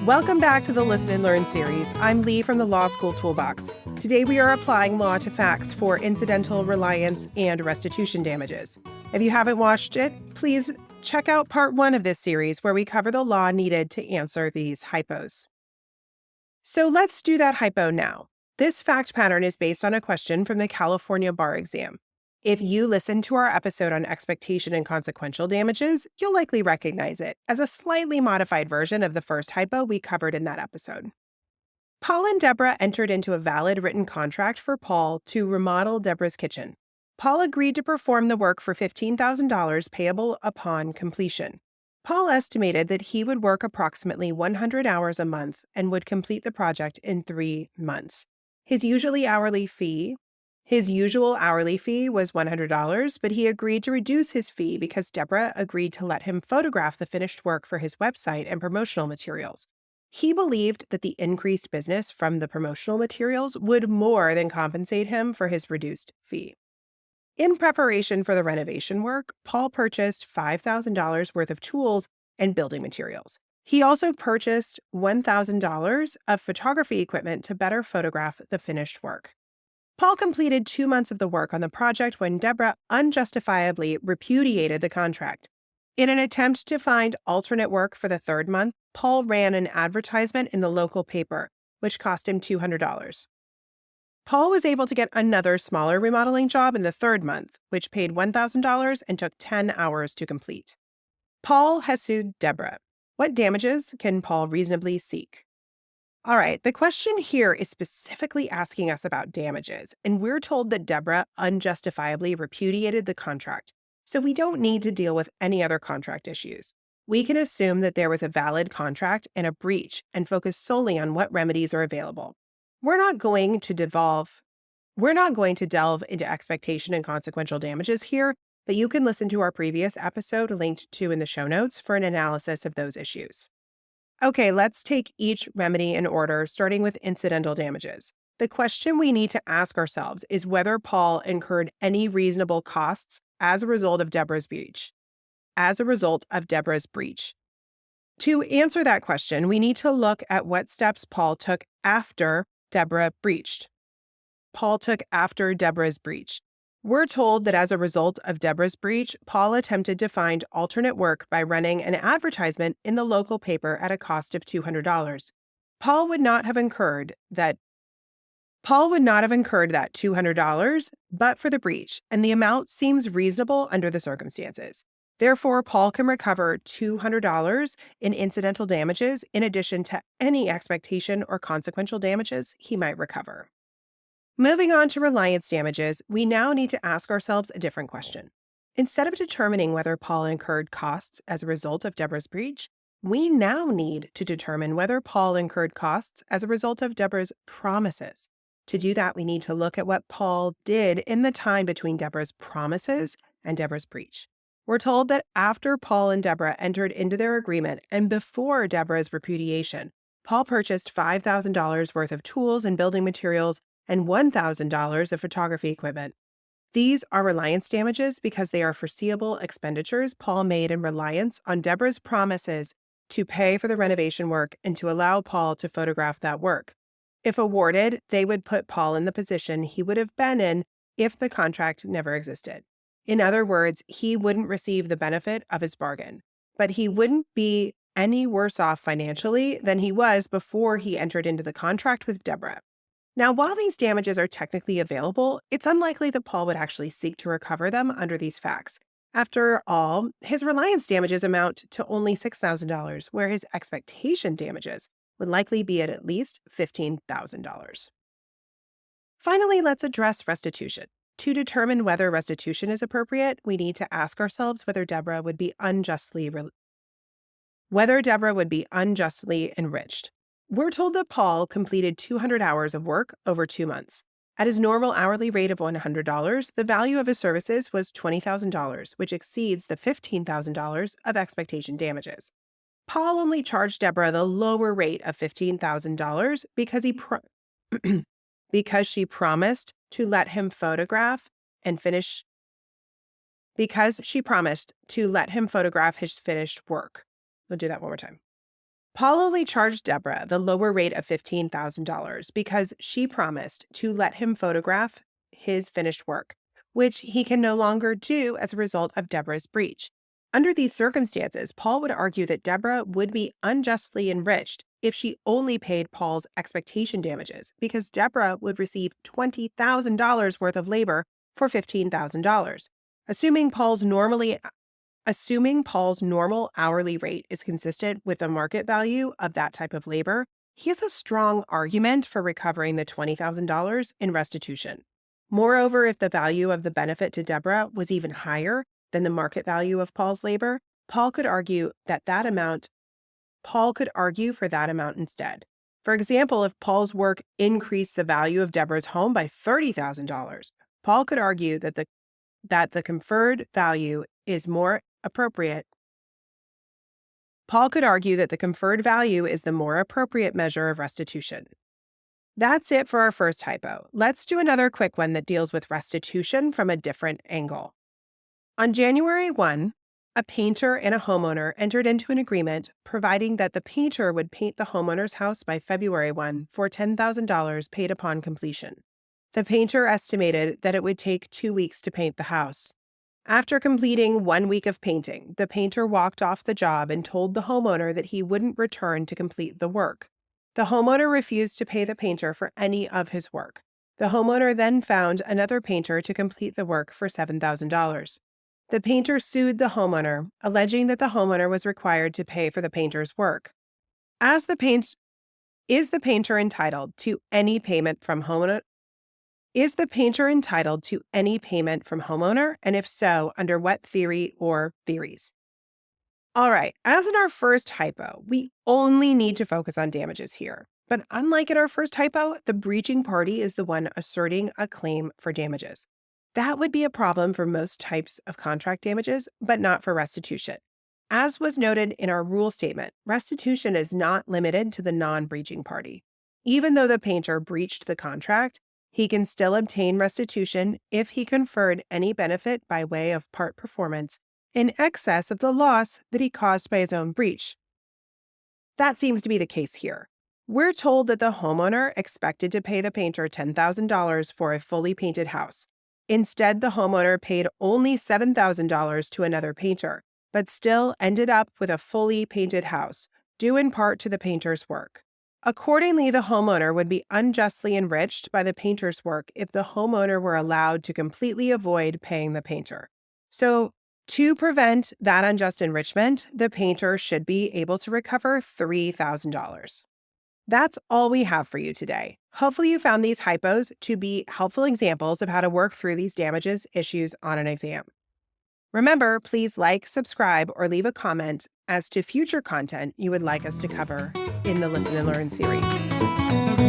Welcome back to the Listen and Learn series. I'm Lee from the Law School Toolbox. Today we are applying law to facts for incidental, reliance, and restitution damages. If you haven't watched it, please check out part 1 of this series where we cover the law needed to answer these hypos. So let's do that hypo now. This fact pattern is based on a question from the California bar exam. If you listened to our episode on expectation and consequential damages, you'll likely recognize it as a slightly modified version of the first hypo we covered in that episode. Paul and Deborah entered into a valid written contract for Paul to remodel Deborah's kitchen. Paul agreed to perform the work for $15,000 payable upon completion. Paul estimated that he would work approximately 100 hours a month and would complete the project in 3 months. His usual hourly fee was $100, but he agreed to reduce his fee because Deborah agreed to let him photograph the finished work for his website and promotional materials. He believed that the increased business from the promotional materials would more than compensate him for his reduced fee. In preparation for the renovation work, Paul purchased $5,000 worth of tools and building materials. He also purchased $1,000 of photography equipment to better photograph the finished work. Paul completed 2 months of the work on the project when Deborah unjustifiably repudiated the contract. In an attempt to find alternate work for the 3rd month, Paul ran an advertisement in the local paper, which cost him $200. Paul was able to get another smaller remodeling job in the 3rd month, which paid $1,000 and took 10 hours to complete. Paul has sued Deborah. What damages can Paul reasonably seek? All right, the question here is specifically asking us about damages, and we're told that Deborah unjustifiably repudiated the contract, so we don't need to deal with any other contract issues. We can assume that there was a valid contract and a breach and focus solely on what remedies are available. We're not going to delve into expectation and consequential damages here, but you can listen to our previous episode linked to in the show notes for an analysis of those issues. Okay, let's take each remedy in order, starting with incidental damages. The question we need to ask ourselves is whether Paul incurred any reasonable costs as a result of Deborah's breach. To answer that question, we need to look at what steps Paul took after Deborah's breach. We're told that as a result of Deborah's breach, Paul attempted to find alternate work by running an advertisement in the local paper at a cost of $200. Paul would not have incurred that $200 but for the breach, and the amount seems reasonable under the circumstances. Therefore, Paul can recover $200 in incidental damages in addition to any expectation or consequential damages he might recover. Moving on to reliance damages, we now need to ask ourselves a different question. Instead of determining whether Paul incurred costs as a result of Deborah's breach, we now need to determine whether Paul incurred costs as a result of Deborah's promises. To do that, we need to look at what Paul did in the time between Deborah's promises and Deborah's breach. We're told that after Paul and Deborah entered into their agreement and before Deborah's repudiation, Paul purchased $5,000 worth of tools and building materials and $1,000 of photography equipment. These are reliance damages because they are foreseeable expenditures Paul made in reliance on Deborah's promises to pay for the renovation work and to allow Paul to photograph that work. If awarded, they would put Paul in the position he would have been in if the contract never existed. In other words, he wouldn't receive the benefit of his bargain, but he wouldn't be any worse off financially than he was before he entered into the contract with Deborah. Now, while these damages are technically available, it's unlikely that Paul would actually seek to recover them under these facts. After all, his reliance damages amount to only $6,000, where his expectation damages would likely be at least $15,000. Finally, let's address restitution. To determine whether restitution is appropriate, we need to ask ourselves whether Deborah would be unjustly enriched. We're told that Paul completed 200 hours of work over 2 months. At his normal hourly rate of $100, the value of his services was $20,000, which exceeds the $15,000 of expectation damages. Paul only charged Deborah the lower rate of $15,000 because she promised to let him photograph his finished work. We'll do that one more time. Paul only charged Deborah the lower rate of $15,000 because she promised to let him photograph his finished work, which he can no longer do as a result of Deborah's breach. Under these circumstances, Paul would argue that Deborah would be unjustly enriched if she only paid Paul's expectation damages, because Deborah would receive $20,000 worth of labor for $15,000. Assuming Paul's normal hourly rate is consistent with the market value of that type of labor, he has a strong argument for recovering the $20,000 in restitution. Moreover, if the value of the benefit to Deborah was even higher than the market value of Paul's labor, Paul could argue for that amount instead. For example, if Paul's work increased the value of Deborah's home by $30,000, Paul could argue that the conferred value is more appropriate. Paul could argue that the conferred value is the more appropriate measure of restitution. That's it for our first hypo. Let's do another quick one that deals with restitution from a different angle. On January 1, a painter and a homeowner entered into an agreement providing that the painter would paint the homeowner's house by February 1 for $10,000 paid upon completion. The painter estimated that it would take 2 weeks to paint the house. After completing 1 week of painting, the painter walked off the job and told the homeowner that he wouldn't return to complete the work. The homeowner refused to pay the painter for any of his work. The homeowner then found another painter to complete the work for $7,000. The painter sued the homeowner, alleging that the homeowner was required to pay for the painter's work. Is the painter entitled to any payment from homeowner? Is the painter entitled to any payment from homeowner? And if so, under what theory or theories? All right, as in our first hypo, we only need to focus on damages here. But unlike in our first hypo, the breaching party is the one asserting a claim for damages. That would be a problem for most types of contract damages, but not for restitution. As was noted in our rule statement, restitution is not limited to the non-breaching party. Even though the painter breached the contract, he can still obtain restitution if he conferred any benefit by way of part performance in excess of the loss that he caused by his own breach. That seems to be the case here. We're told that the homeowner expected to pay the painter $10,000 for a fully painted house. Instead, the homeowner paid only $7,000 to another painter, but still ended up with a fully painted house, due in part to the painter's work. Accordingly, the homeowner would be unjustly enriched by the painter's work if the homeowner were allowed to completely avoid paying the painter. So, to prevent that unjust enrichment, the painter should be able to recover $3,000. That's all we have for you today. Hopefully you found these hypos to be helpful examples of how to work through these damages issues on an exam. Remember, please like, subscribe, or leave a comment as to future content you would like us to cover in the Listen and Learn series.